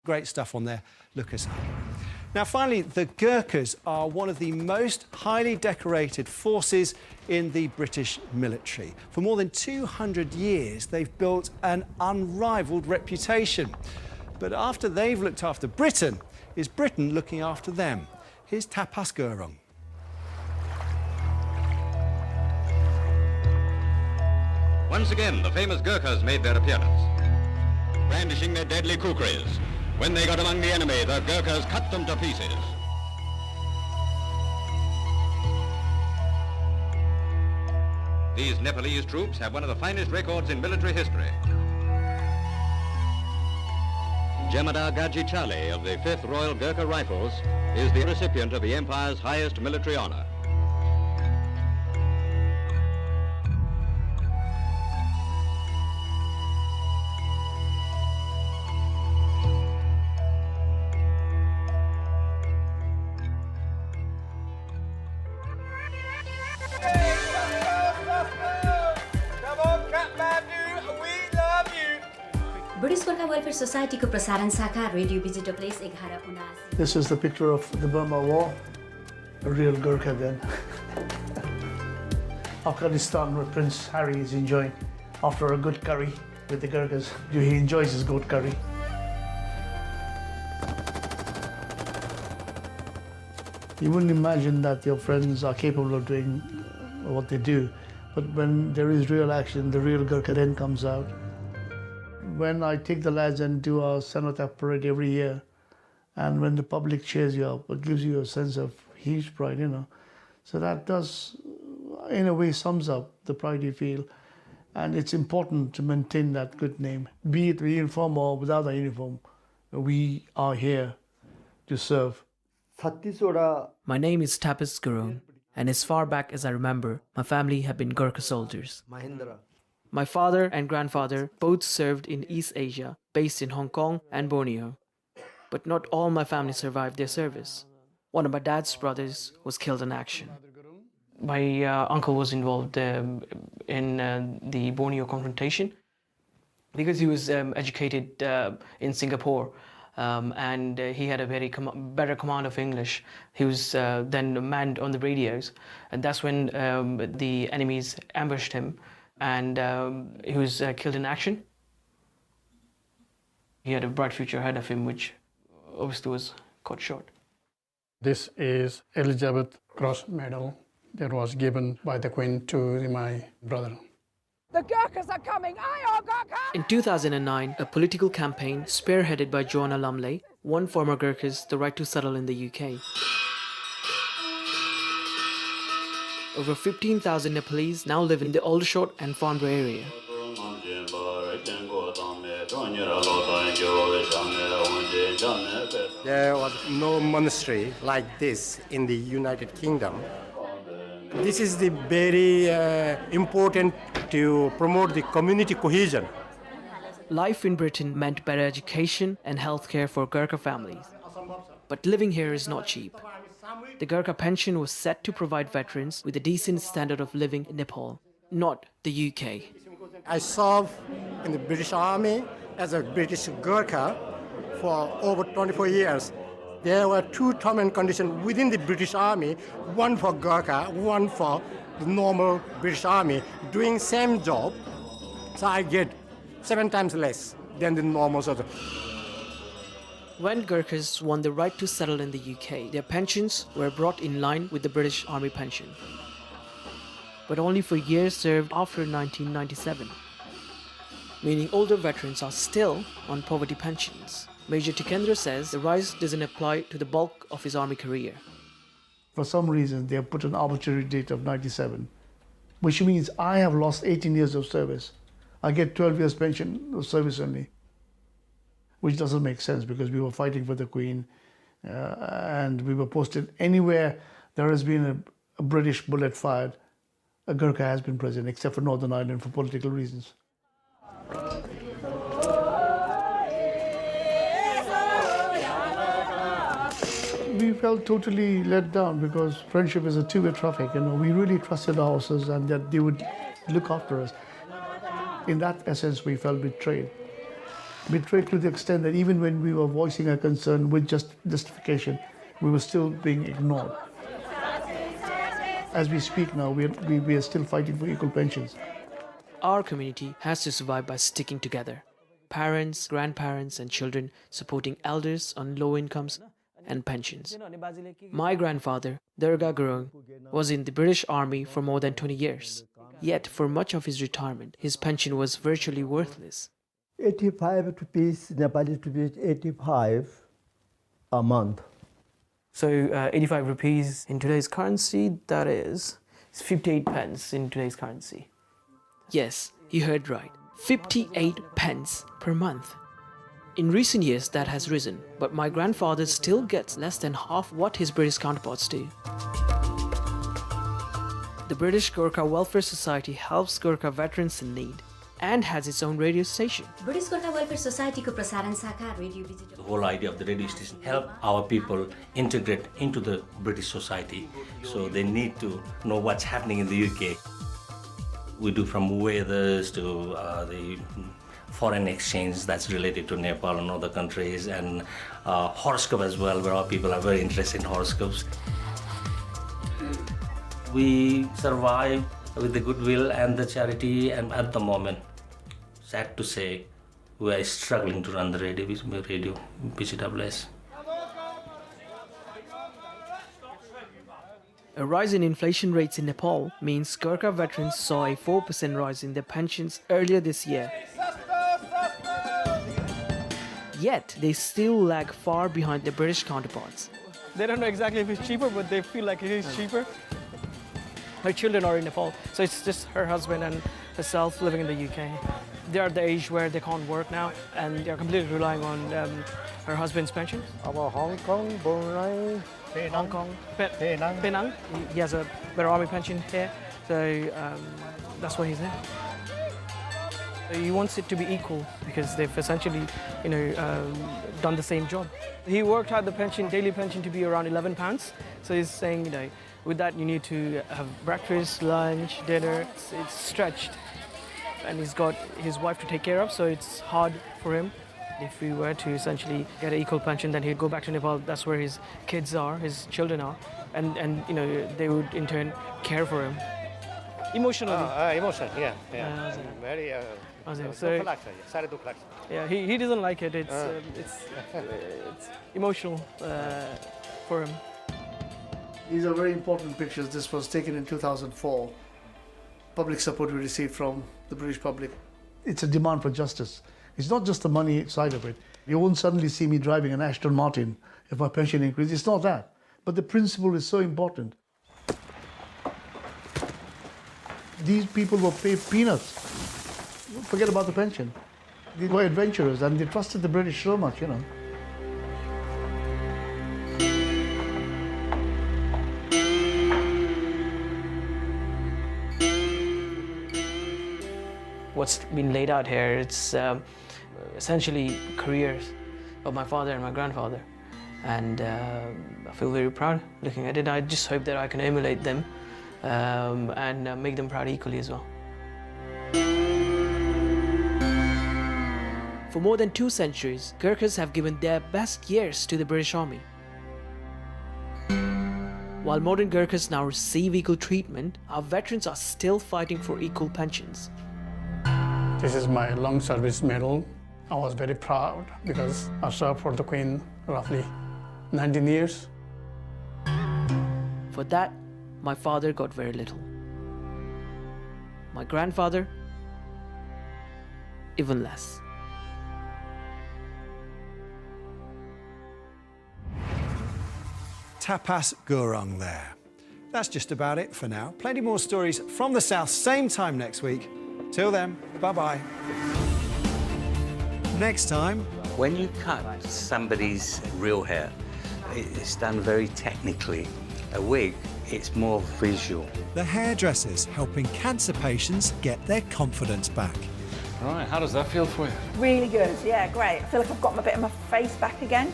Great stuff on there. Look us up. Now, finally, the Gurkhas are one of the most highly decorated forces in the British military. For more than 200 years, they've built an unrivalled reputation. But after they've looked after Britain, is Britain looking after them? Here's Tapas Gurung. Once again, the famous Gurkhas made their appearance, brandishing their deadly kukris. When they got among the enemy, the Gurkhas cut them to pieces. These Nepalese troops have one of the finest records in military history. Jemadar Gaji Chale of the 5th Royal Gurkha Rifles is the recipient of the Empire's highest military honor. British Gurkha Welfare Society को प्रसारण शाखा radio visitor place 1179. This is the picture of the Burma War, a real Gurkha then. Afghanistan, where Prince Harry is enjoying after a good curry with the Gurkhas. He enjoys his goat curry. You wouldn't imagine that your friends are capable of doing what they do, but when there is real action, the real Gurkha then comes out. When I take the lads and do our Cenotaph parade every year, and when the public cheers you up, it gives you a sense of huge pride, you know. So that does, in a way, sums up the pride you feel. And it's important to maintain that good name. Be it with uniform or without a uniform, we are here to serve. My name is Tapas Gurung, and as far back as I remember, my family have been Gurkha soldiers. My father and grandfather both served in East Asia, based in Hong Kong and Borneo. But not all my family survived their service. One of my dad's brothers was killed in action. My uncle was involved in the Borneo confrontation because he was educated in Singapore and he had a very better command of English. He was then manned on the radios, and that's when the enemies ambushed him. And he was killed in action. He had a bright future ahead of him, which obviously was cut short. This is Elizabeth Cross Medal that was given by the Queen to my brother. The Gurkhas are coming! Aye, oh, Gurkha! In 2009, a political campaign spearheaded by Joanna Lumley won former Gurkhas the right to settle in the UK. Over 15,000 Nepalese now live in the Aldershot and Farnborough area. There was no monastery like this in the United Kingdom. This is the very important to promote the community cohesion. Life in Britain meant better education and healthcare for Gurkha families. But living here is not cheap. The Gurkha pension was set to provide veterans with a decent standard of living in Nepal, not the UK. I served in the British Army as a British Gurkha for over 24 years. There were two term and conditions within the British Army, one for Gurkha, one for the normal British Army, doing same job. So I get 7 times less than the normal soldier. When Gurkhas won the right to settle in the UK, their pensions were brought in line with the British Army pension, but only for years served after 1997, meaning older veterans are still on poverty pensions. Major Tikendra says the rise doesn't apply to the bulk of his army career. For some reason, they have put an arbitrary date of 97, which means I have lost 18 years of service. I get 12 years pension of service only, which doesn't make sense because we were fighting for the Queen and we were posted anywhere there has been a British bullet fired. A Gurkha has been present, except for Northern Ireland for political reasons. We felt totally let down because friendship is a two-way traffic. You know, we really trusted our horses and that they would look after us. In that essence, we felt betrayed. Betrayed to the extent that even when we were voicing our concern with justification, we were still being ignored. As we speak now, we are still fighting for equal pensions. Our community has to survive by sticking together. Parents, grandparents, and children supporting elders on low incomes and pensions. My grandfather, Durga Gurung, was in the British Army for more than 20 years. Yet, for much of his retirement, his pension was virtually worthless. 85 rupees, Nepali rupees 85 a month. So 85 rupees in today's currency, that is 58 pence in today's currency. Yes, you heard right. 58 pence per month. In recent years, that has risen, but my grandfather still gets less than half what his British counterparts do. The British Gurkha Welfare Society helps Gurkha veterans in need and has its own radio station. British Gurkha Welfare Society ko prasaran shakha radio visit. The whole idea of the radio station help our people integrate into the British society, so they need to know what's happening in the UK. We do from weathers to the foreign exchange that's related to Nepal and other countries, and horoscope as well, where our people are very interested in horoscopes. We survive with the goodwill and the charity, and at the moment, sad to say, we are struggling to run the radio BCWS. A rise in inflation rates in Nepal means Gurkha veterans saw a 4% rise in their pensions earlier this year. Yet, they still lag far behind their British counterparts. They don't know exactly if it's cheaper, but they feel like it is cheaper. Her children are in Nepal, so it's just her husband and herself living in the UK. They're at the age where they can't work now, and they're completely relying on her husband's pension. Hong Kong, Brunei, Hong Kong, Penang. He has a better army pension here, so that's why he's there. He wants it to be equal because they've essentially, done the same job. He worked out the pension, daily pension, to be around £11. So he's saying, with that you need to have breakfast, lunch, dinner. It's stretched, and he's got his wife to take care of, so it's hard for him. If we were to essentially get an equal pension, then he'd go back to Nepal. That's where his kids are, his children are, and they would in turn care for him. Emotionally. Emotion, yeah. Very. Yeah, he doesn't like it. It's emotional for him. These are very important pictures. This was taken in 2004. Public support we received from the British public. It's a demand for justice. It's not just the money side of it. You won't suddenly see me driving an Aston Martin if my pension increases. It's not that. But the principle is so important. These people were paid peanuts. Forget about the pension. They were adventurers and they trusted the British so much, What's been laid out here, it's essentially careers of my father and my grandfather. And I feel very proud looking at it. I just hope that I can emulate them and make them proud equally as well. For more than 2 centuries, Gurkhas have given their best years to the British Army. While modern Gurkhas now receive equal treatment, our veterans are still fighting for equal pensions. This is my long service medal. I was very proud because I served for the Queen roughly 19 years. For that, my father got very little. My grandfather, even less. Tapas Gurung there. That's just about it for now. Plenty more stories from the South, same time next week. Till then, bye-bye. Next time... When you cut somebody's real hair, it's done very technically. A wig, it's more visual. The hairdressers helping cancer patients get their confidence back. Right, how does that feel for you? Really good, yeah, great. I feel like I've got a bit of my face back again.